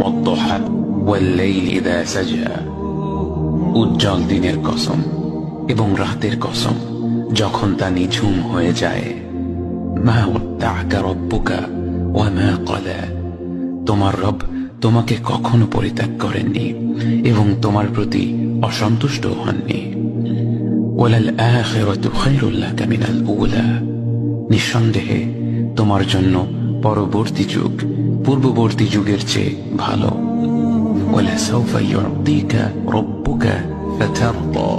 والضحى والليل إذا سجى উজ্জ্বল দিনের কসম এবং রাতের কসম যখন তা নিঝুম হয়ে যায়। মা ওয়াদ্দাআকা রাব্বুকা ওয়া মা ক্বালা, তোমার রব তোমাকে কখনো পরিত্যাগ করেননি এবং তোমার প্রতি অসন্তুষ্ট হননি। ওয়ালাল আখিরাতু খায়রুল লাকা মিনাল উলা, নিঃসন্দেহে তোমার জন্য পরবর্তী যুগ পূর্ববর্তী যুগের চেয়ে ভালো। ওয়ালাসাউফা ইউতিকা রাব্বুকা ফাতারদা,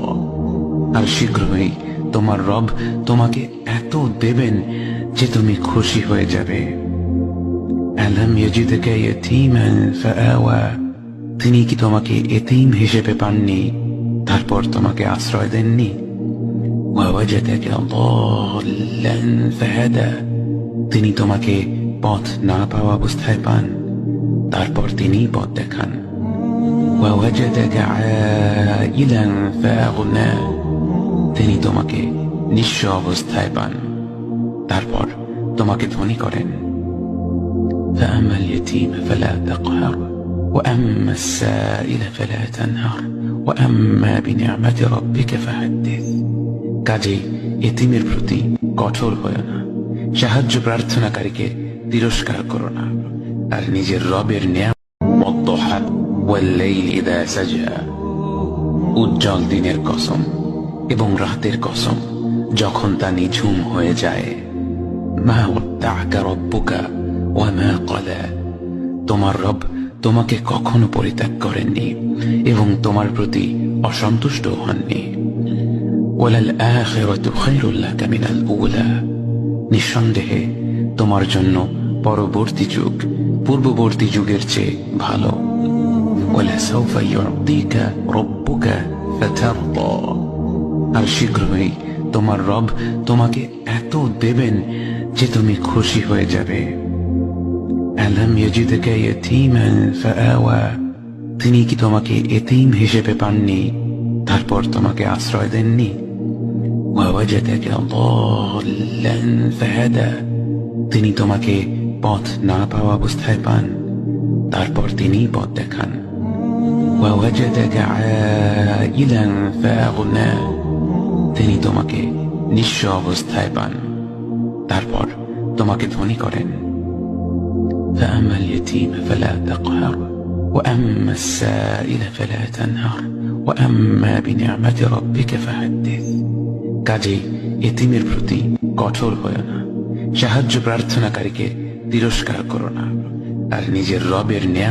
আর শীঘ্রই তোমার রব তোমাকে এত দেবেন যে তুমি খুশি হয়ে যাবে। আলাম ইয়াজিদকা ইয়াতীমান ফাআওয়া, তিনি কি তোমাকে এতিম হিসেবে পাননি তারপর তোমাকে আশ্রয় দেননি? ওয়াওয়াজাদাকা দাল্লান ফাহাদা, তিনি তোমাকে পথ না পাওয়া অবস্থায় পান তারপর তিনি পথ দেখান। ওয়াওয়াজাদাকা আইলান ফাআগনা, তিনি তোমাকে নিঃস্ব অবস্থায় পান তারপর তোমাকে ধনী করেন। فأما اليتيم فلا تقهر وأما السائل فلا تنهر وأما بنعمة ربك فحدث, কাজেই এতিমের প্রতি কঠোর হয়ো না, সাহায্য প্রার্থনাকারীকে তিরস্কার করো না, আর নিজের রবের নিয়ামত ওয়াদ্দুহা ওয়াল্লাইল ইযা সাজা, উজ্জ্বল দিনের কসম এবং রাতের কসম যখন তা নিঝুম হয়ে যায়। মা ওয়াদ্দাআকা রাব্বুকা ওয়া মা ক্বালা, তোমার রব তোমাকে কখনো পরিত্যাগ করেননি এবং তোমার প্রতি অসন্তুষ্ট হননি। ওয়ালাল আখিরাতু খায়রুল লাকা মিনাল উলা, নিঃসন্দেহে তোমার জন্য পরবর্তী যুগ পূর্ববর্তী যুগের চেয়ে ভালো। ওয়ালাসাউফা ইউতিকা রাব্বুকা ফাতারদা, আর শীঘ্রই তোমার রব তোমাকে এত দেবেন যে তুমি খুশি হয়ে যাবে। আলাম ইয়াজিদকা ইয়াতীমান ফাআওয়া, তিনি কি তোমাকে এতিম হিসেবে পাননি তারপর তোমাকে আশ্রয় দেননি? ওয়াওয়াজাদাকা দাল্লান ফাহাদা, তিনি তোমাকে পথ না পাওয়া অবস্থায় পান তারপর তিনি পথ দেখান। ওয়াওয়াজাদাকা আইলান ফাআগনা, তিনি তোমাকে নিঃস্ব অবস্থায় পান তারপর তোমাকে ধনী করেন। فأما اليتيم فلا تقهر وأما السائل فلا تنهر وأما بنعمة ربك فحدث, কাজেই এতিমের প্রতি কঠোর হয়ো না, সাহায্য প্রার্থনাকারীকে তিরস্কার করো না, আর নিজের রবের নিয়ামত